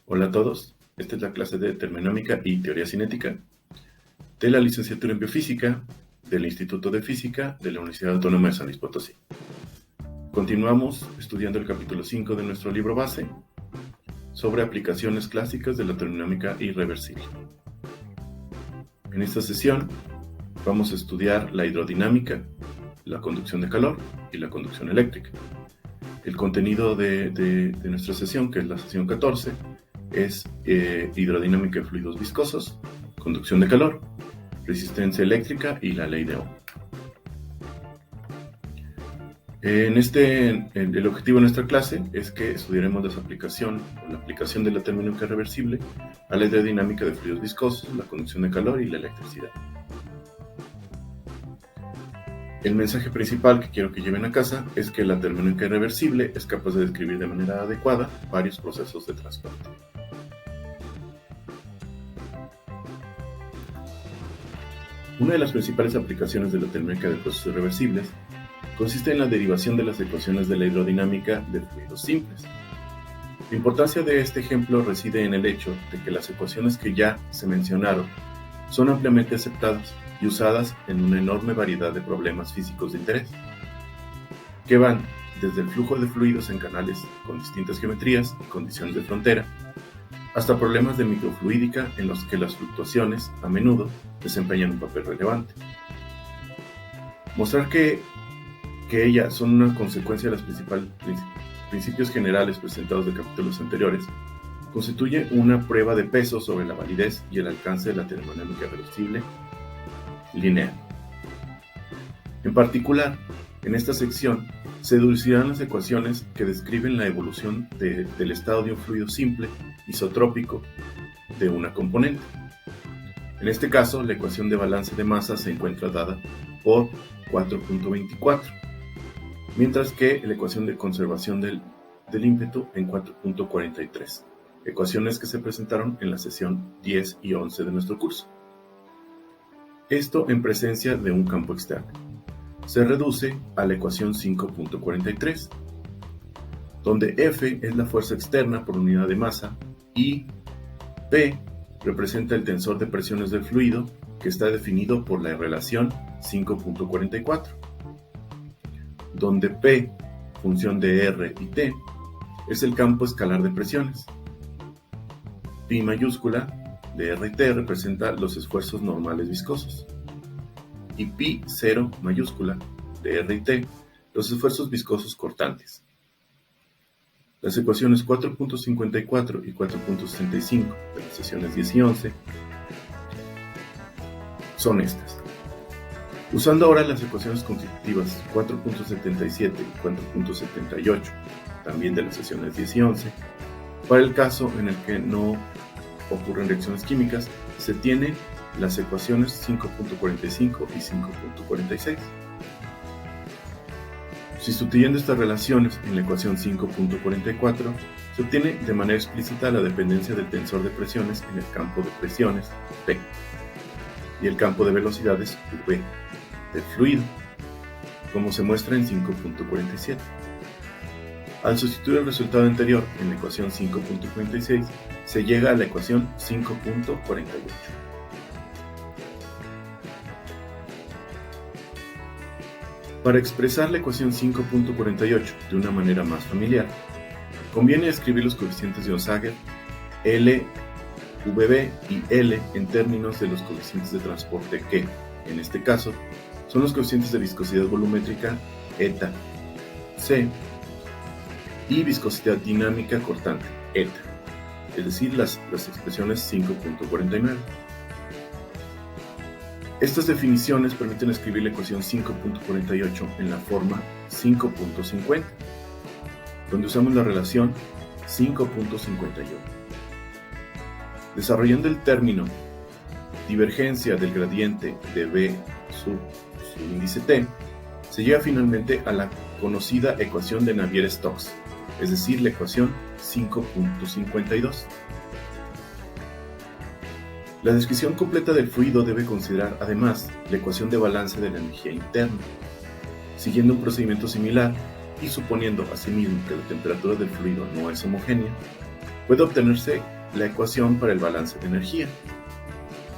Hola a todos, esta es la clase de termodinámica y teoría cinética de la licenciatura en biofísica del Instituto de Física de la Universidad Autónoma de San Luis Potosí. Continuamos estudiando el capítulo 5 de nuestro libro base sobre aplicaciones clásicas de la termodinámica irreversible. En esta sesión vamos a estudiar la hidrodinámica, la conducción de calor y la conducción eléctrica. El contenido de nuestra sesión, que es la sesión 14, es hidrodinámica de fluidos viscosos, conducción de calor, resistencia eléctrica y la ley de Ohm. El objetivo de nuestra clase es que estudiaremos la aplicación de la termodinámica reversible a la hidrodinámica de fluidos viscosos, la conducción de calor y la electricidad. El mensaje principal que quiero que lleven a casa es que la termodinámica irreversible es capaz de describir de manera adecuada varios procesos de transporte. Una de las principales aplicaciones de la termodinámica de procesos irreversibles consiste en la derivación de las ecuaciones de la hidrodinámica de fluidos simples. La importancia de este ejemplo reside en el hecho de que las ecuaciones que ya se mencionaron son ampliamente aceptadas y usadas en una enorme variedad de problemas físicos de interés, que van desde el flujo de fluidos en canales con distintas geometrías y condiciones de frontera, hasta problemas de microfluídica en los que las fluctuaciones a menudo desempeñan un papel relevante. Mostrar que ellas son una consecuencia de los principios generales presentados de capítulos anteriores constituye una prueba de peso sobre la validez y el alcance de la termodinámica reversible lineal. En particular, en esta sección se deducirán las ecuaciones que describen la evolución del estado de un fluido simple isotrópico de una componente. En este caso, la ecuación de balance de masa se encuentra dada por 4.24, mientras que la ecuación de conservación del ímpetu en 4.43, ecuaciones que se presentaron en la sesión 10 y 11 de nuestro curso. Esto en presencia de un campo externo. Se reduce a la ecuación 5.43, donde F es la fuerza externa por unidad de masa y P representa el tensor de presiones del fluido, que está definido por la relación 5.44, donde P, función de R y T, es el campo escalar de presiones. Pi mayúscula de R y T representa los esfuerzos normales viscosos, y pi 0 mayúscula de R y T los esfuerzos viscosos cortantes. Las ecuaciones 4.54 y 4.65 de las sesiones 10 y 11 son estas. Usando ahora las ecuaciones constitutivas 4.77 y 4.78, también de las sesiones 10 y 11, para el caso en el que no ocurren reacciones químicas, se tiene las ecuaciones 5.45 y 5.46. Sustituyendo estas relaciones en la ecuación 5.44, se obtiene de manera explícita la dependencia del tensor de presiones en el campo de presiones P y el campo de velocidades V del fluido, como se muestra en 5.47. Al sustituir el resultado anterior en la ecuación 5.46, se llega a la ecuación 5.48. Para expresar la ecuación 5.48 de una manera más familiar, conviene escribir los coeficientes de Onsager, L, VB y L en términos de los coeficientes de transporte que, en este caso, son los coeficientes de viscosidad volumétrica eta, C, y viscosidad dinámica cortante, eta, es decir, las expresiones 5.49. Estas definiciones permiten escribir la ecuación 5.48 en la forma 5.50, donde usamos la relación 5.51. Desarrollando el término divergencia del gradiente de B sub su índice T, se llega finalmente a la conocida ecuación de Navier-Stokes, es decir, la ecuación 5.52. La descripción completa del fluido debe considerar además la ecuación de balance de la energía interna. Siguiendo un procedimiento similar y suponiendo asimismo que la temperatura del fluido no es homogénea, puede obtenerse la ecuación para el balance de energía,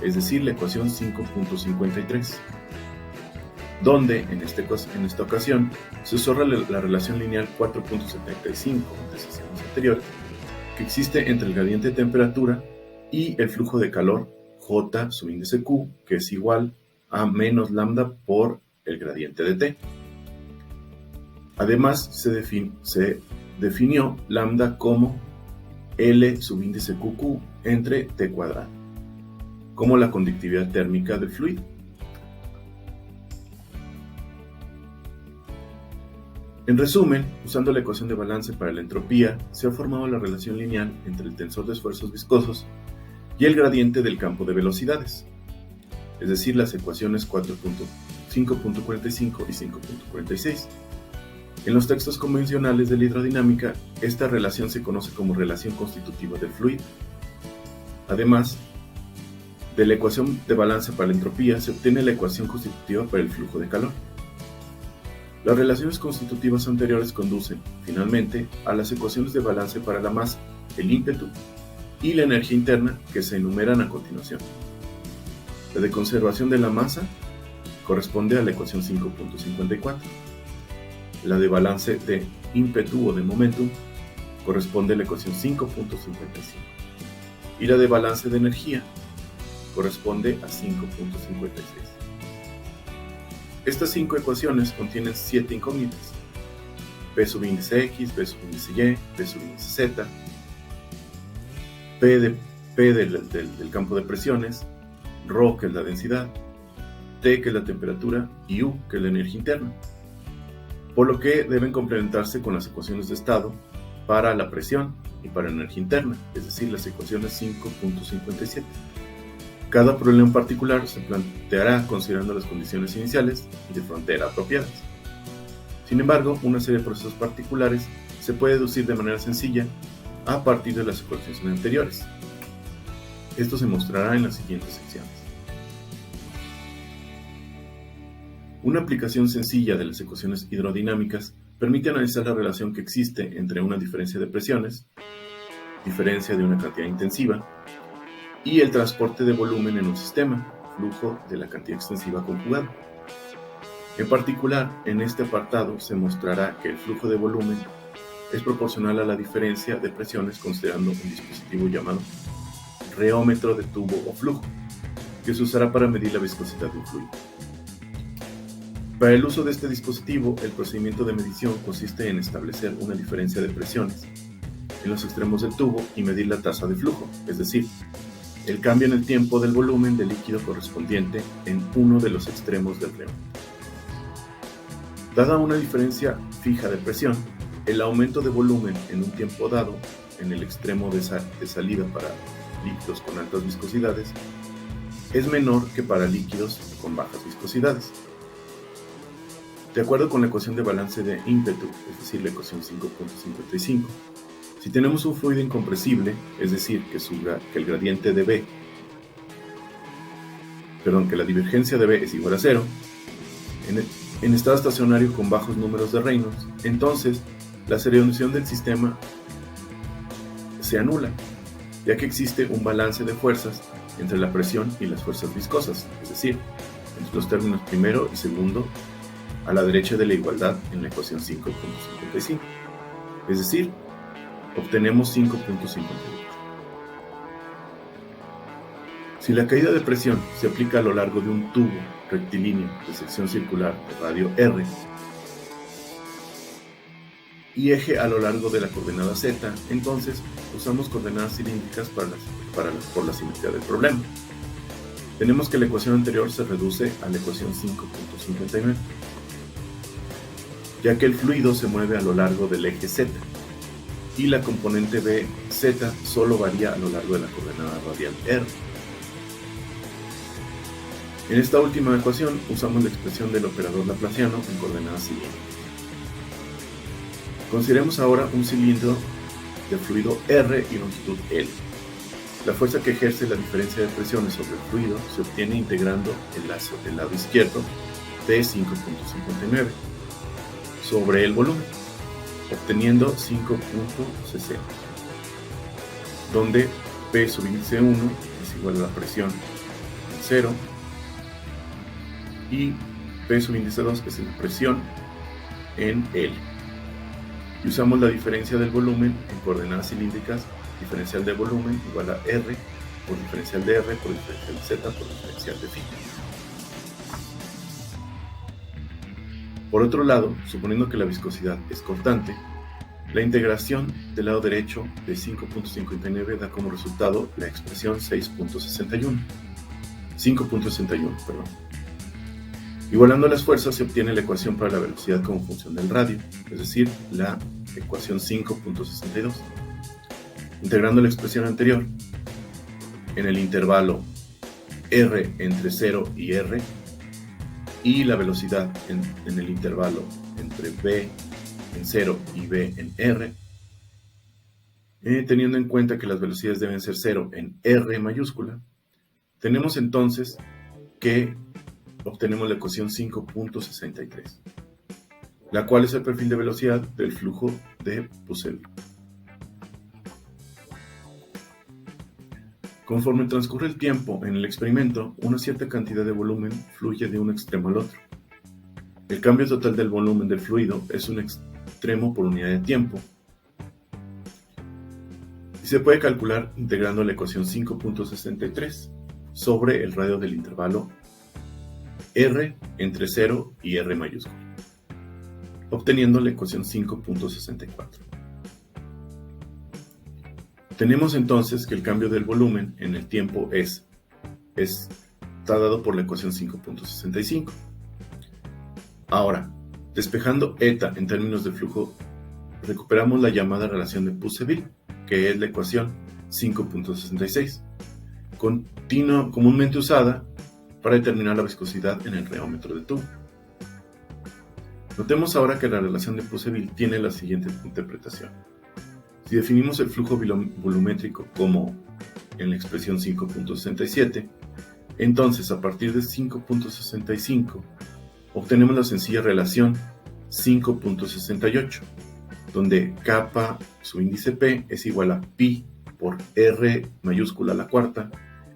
es decir, la ecuación 5.53, donde en esta ocasión se usó la relación lineal 4.75 de sesiones anteriores, que existe entre el gradiente de temperatura y el flujo de calor J subíndice Q, que es igual a menos lambda por el gradiente de T. Además, se definió lambda como L subíndice QQ entre T cuadrado, como la conductividad térmica del fluido. En resumen, usando la ecuación de balance para la entropía, se ha formado la relación lineal entre el tensor de esfuerzos viscosos y el gradiente del campo de velocidades, es decir, las ecuaciones 5.45 y 5.46. En los textos convencionales de la hidrodinámica, esta relación se conoce como relación constitutiva del fluido. Además, de la ecuación de balance para la entropía se obtiene la ecuación constitutiva para el flujo de calor. Las relaciones constitutivas anteriores conducen, finalmente, a las ecuaciones de balance para la masa, el ímpetu y la energía interna que se enumeran a continuación. La de conservación de la masa corresponde a la ecuación 5.54. La de balance de ímpetu o de momentum corresponde a la ecuación 5.55. Y la de balance de energía corresponde a 5.56. Estas 5 ecuaciones contienen 7 incógnitas: P subíndice X, P subíndice Y, P subíndice Z, P del campo de presiones, ρ que es la densidad, T que es la temperatura y U que es la energía interna, por lo que deben complementarse con las ecuaciones de estado para la presión y para la energía interna, es decir, las ecuaciones 5.57. Cada problema en particular se planteará considerando las condiciones iniciales y de frontera apropiadas. Sin embargo, una serie de procesos particulares se puede deducir de manera sencilla a partir de las ecuaciones anteriores. Esto se mostrará en las siguientes secciones. Una aplicación sencilla de las ecuaciones hidrodinámicas permite analizar la relación que existe entre una diferencia de presiones, diferencia de una cantidad intensiva, y el transporte de volumen en un sistema, flujo de la cantidad extensiva conjugada. En particular, en este apartado se mostrará que el flujo de volumen es proporcional a la diferencia de presiones considerando un dispositivo llamado reómetro de tubo o flujo, que se usará para medir la viscosidad de un fluido. Para el uso de este dispositivo, el procedimiento de medición consiste en establecer una diferencia de presiones en los extremos del tubo y medir la tasa de flujo, es decir, el cambio en el tiempo del volumen del líquido correspondiente en uno de los extremos del reómetro. Dada una diferencia fija de presión, el aumento de volumen en un tiempo dado en el extremo de salida para líquidos con altas viscosidades es menor que para líquidos con bajas viscosidades. De acuerdo con la ecuación de balance de ímpetu, es decir, la ecuación 5.55, si tenemos un fluido incompresible, es decir, que el gradiente de B, que la divergencia de B es igual a 0, en estado estacionario con bajos números de Reynolds, entonces la serialización del sistema se anula, ya que existe un balance de fuerzas entre la presión y las fuerzas viscosas, es decir, entre los términos primero y segundo a la derecha de la igualdad en la ecuación 5.55, es decir, obtenemos 5.58. Si la caída de presión se aplica a lo largo de un tubo rectilíneo de sección circular de radio R y eje a lo largo de la coordenada Z, entonces usamos coordenadas cilíndricas por la simetría del problema. Tenemos que la ecuación anterior se reduce a la ecuación 5.59, ya que el fluido se mueve a lo largo del eje Z y la componente BZ solo varía a lo largo de la coordenada radial R. En esta última ecuación usamos la expresión del operador laplaciano en coordenadas cilíndricas. Consideremos ahora un cilindro de fluido R y longitud L. La fuerza que ejerce la diferencia de presiones sobre el fluido se obtiene integrando el lado izquierdo de 5.59 sobre el volumen, obteniendo 5.60, donde P subíndice 1 es igual a la presión en 0 y P subíndice 2 es la presión en L. Y usamos la diferencia del volumen en coordenadas cilíndricas, diferencial de volumen igual a R por diferencial de R por diferencial de Z por diferencial de phi. Por otro lado, suponiendo que la viscosidad es constante, la integración del lado derecho de 5.59 da como resultado la expresión 5.61. Igualando las fuerzas se obtiene la ecuación para la velocidad como función del radio, es decir, la ecuación 5.62. Integrando la expresión anterior en el intervalo R entre 0 y R y la velocidad en el intervalo entre V en 0 y V en R, teniendo en cuenta que las velocidades deben ser 0 en R mayúscula, tenemos entonces que obtenemos la ecuación 5.63, la cual es el perfil de velocidad del flujo de Pusseville. Conforme transcurre el tiempo en el experimento, una cierta cantidad de volumen fluye de un extremo al otro. El cambio total del volumen del fluido es un extremo por unidad de tiempo y se puede calcular integrando la ecuación 5.63 sobre el radio del intervalo R entre 0 y R mayúscula, obteniendo la ecuación 5.64. Tenemos entonces que el cambio del volumen en el tiempo está dado por la ecuación 5.65. Ahora, despejando eta en términos de flujo, recuperamos la llamada relación de Pusseville, que es la ecuación 5.66, comúnmente usada para determinar la viscosidad en el reómetro de tubo. Notemos ahora que la relación de Pusseville tiene la siguiente interpretación. Si definimos el flujo volumétrico como en la expresión 5.67, entonces a partir de 5.65 obtenemos la sencilla relación 5.68, donde kappa su índice P es igual a pi por R mayúscula a la cuarta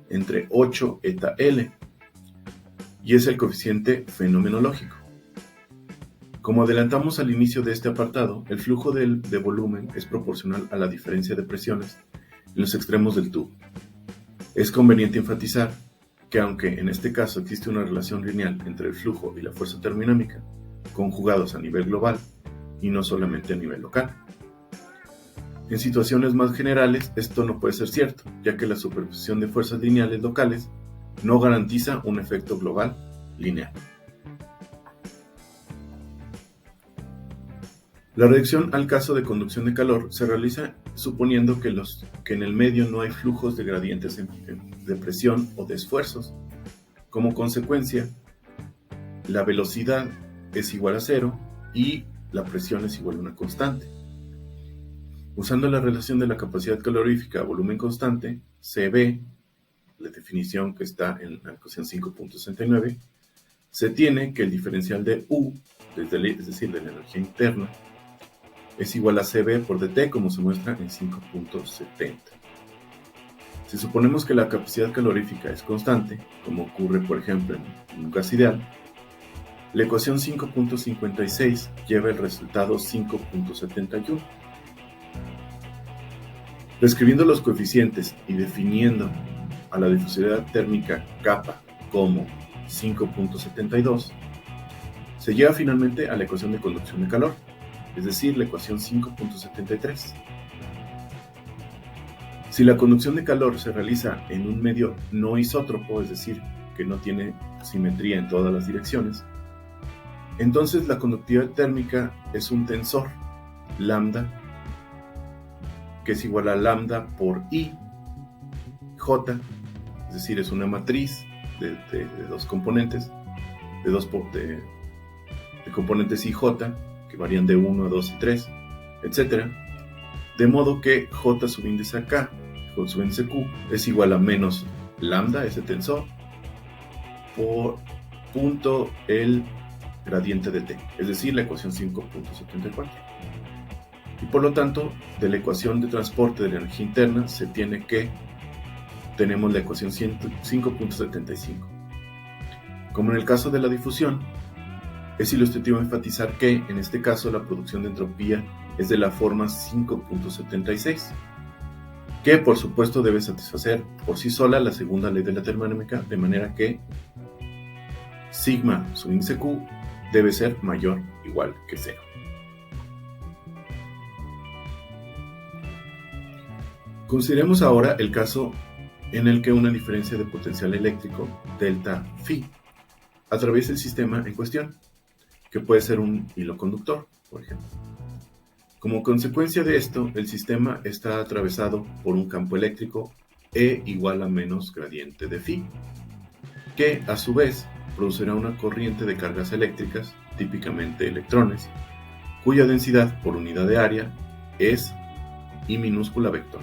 entre 8 eta L, y es el coeficiente fenomenológico. Como adelantamos al inicio de este apartado, el flujo de volumen es proporcional a la diferencia de presiones en los extremos del tubo. Es conveniente enfatizar que aunque en este caso existe una relación lineal entre el flujo y la fuerza termodinámica, conjugados a nivel global y no solamente a nivel local. En situaciones más generales esto no puede ser cierto, ya que la superposición de fuerzas lineales locales no garantiza un efecto global lineal. La reducción al caso de conducción de calor se realiza suponiendo que en el medio no hay flujos de gradientes de presión o de esfuerzos. Como consecuencia, la velocidad es igual a 0 y la presión es igual a una constante. Usando la relación de la capacidad calorífica a volumen constante, CB, la definición que está en la ecuación 5.69, se tiene que el diferencial de U, es decir, de la energía interna, es igual a CB por dt, como se muestra en 5.70. Si suponemos que la capacidad calorífica es constante, como ocurre por ejemplo en un gas ideal, la ecuación 5.56 lleva el resultado 5.71. Describiendo los coeficientes y definiendo a la difusividad térmica kappa como 5.72, se llega finalmente a la ecuación de conducción de calor, es decir, la ecuación 5.73. Si la conducción de calor se realiza en un medio no isótropo, es decir, que no tiene simetría en todas las direcciones, entonces la conductividad térmica es un tensor, lambda, que es igual a lambda por I, J, es decir, es una matriz de dos componentes, de componentes IJ, que varían de 1 a 2 y 3, etc. De modo que J subíndice K, J subíndice Q, es igual a menos lambda, ese tensor, por punto el gradiente de T, es decir, la ecuación 5.74. Y por lo tanto, de la ecuación de transporte de la energía interna se tiene que tenemos la ecuación 5.75. Como en el caso de la difusión, es ilustrativo enfatizar que, en este caso, la producción de entropía es de la forma 5.76, que por supuesto debe satisfacer por sí sola la segunda ley de la termodinámica, de manera que sigma su índice Q debe ser mayor o igual que 0. Consideremos ahora el caso en el que una diferencia de potencial eléctrico, delta phi, atraviesa el sistema en cuestión, que puede ser un hilo conductor, por ejemplo. Como consecuencia de esto, el sistema está atravesado por un campo eléctrico E igual a menos gradiente de phi, que a su vez producirá una corriente de cargas eléctricas, típicamente electrones, cuya densidad por unidad de área es I minúscula vector.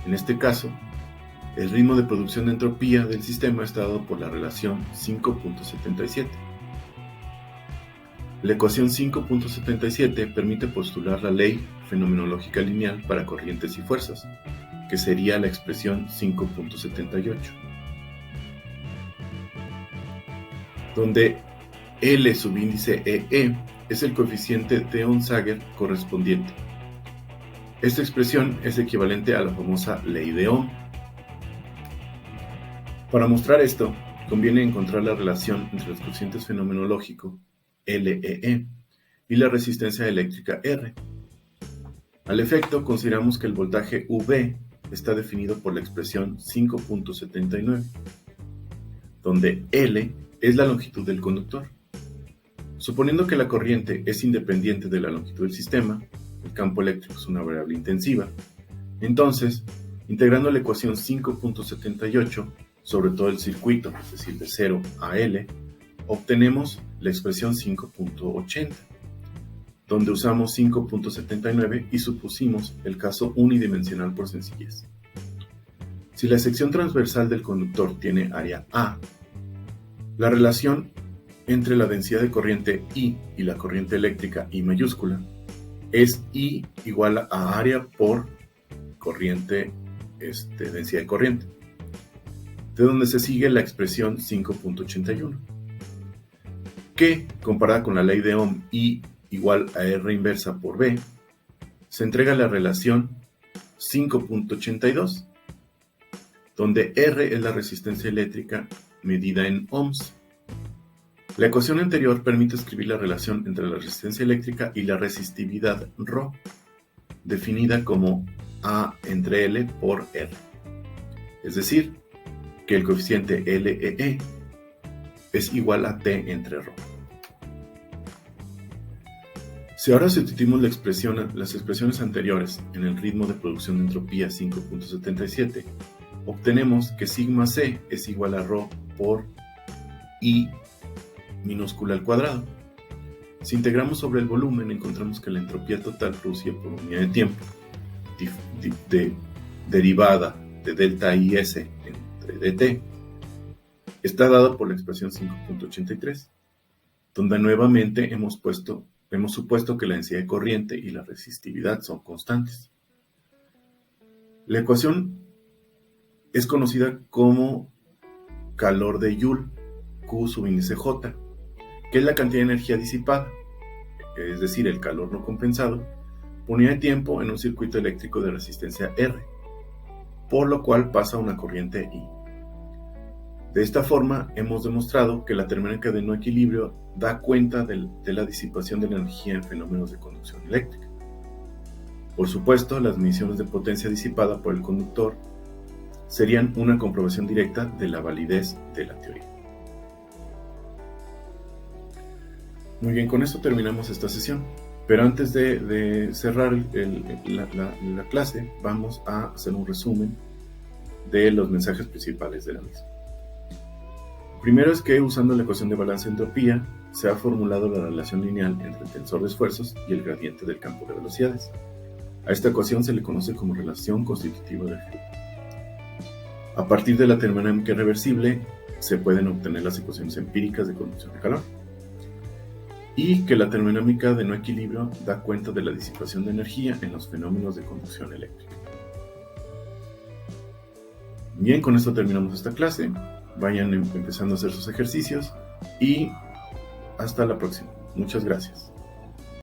En este caso, el ritmo de producción de entropía del sistema está dado por la relación 5.77. La ecuación 5.77 permite postular la ley fenomenológica lineal para corrientes y fuerzas, que sería la expresión 5.78, donde L subíndice EE es el coeficiente de Onsager correspondiente. Esta expresión es equivalente a la famosa ley de Ohm. Para mostrar esto, conviene encontrar la relación entre los coeficientes fenomenológicos LEE y la resistencia eléctrica R. Al efecto, consideramos que el voltaje V está definido por la expresión 5.79, donde L es la longitud del conductor. Suponiendo que la corriente es independiente de la longitud del sistema, el campo eléctrico es una variable intensiva, entonces, integrando la ecuación 5.78 sobre todo el circuito, es decir, de 0 a L, obtenemos la expresión 5.80, donde usamos 5.79 y supusimos el caso unidimensional por sencillez. Si la sección transversal del conductor tiene área A, la relación entre la densidad de corriente I y la corriente eléctrica I mayúscula es I igual a área por corriente, densidad de corriente, de donde se sigue la expresión 5.81, que, comparada con la ley de Ohm I igual a R inversa por B, se entrega la relación 5.82, donde R es la resistencia eléctrica medida en ohms. La ecuación anterior permite escribir la relación entre la resistencia eléctrica y la resistividad ρ, definida como A entre L por R. Es decir, que el coeficiente LEE es igual a T entre ρ. Si ahora sustituimos las expresiones anteriores en el ritmo de producción de entropía 5.77, obtenemos que sigma C es igual a ρ por I minúscula al cuadrado. Si integramos sobre el volumen, encontramos que la entropía total producida por unidad de tiempo, derivada de delta IS entre dt, está dada por la expresión 5.83, donde nuevamente hemos supuesto que la densidad de corriente y la resistividad son constantes. La ecuación es conocida como calor de Joule, Q subíndice J, que es la cantidad de energía disipada, es decir, el calor no compensado, por unidad de tiempo en un circuito eléctrico de resistencia R, por lo cual pasa una corriente I. De esta forma, hemos demostrado que la termodinámica de no equilibrio da cuenta de la disipación de la energía en fenómenos de conducción eléctrica. Por supuesto, las mediciones de potencia disipada por el conductor serían una comprobación directa de la validez de la teoría. Muy bien, con esto terminamos esta sesión, pero antes de cerrar la clase, vamos a hacer un resumen de los mensajes principales de la misma. Primero es que, usando la ecuación de balance de entropía, se ha formulado la relación lineal entre el tensor de esfuerzos y el gradiente del campo de velocidades. A esta ecuación se le conoce como relación constitutiva del flujo. A partir de la termodinámica irreversible, se pueden obtener las ecuaciones empíricas de conducción de calor. Y que la termodinámica de no equilibrio da cuenta de la disipación de energía en los fenómenos de conducción eléctrica. Bien, con esto terminamos esta clase. Vayan empezando a hacer sus ejercicios y hasta la próxima. Muchas gracias.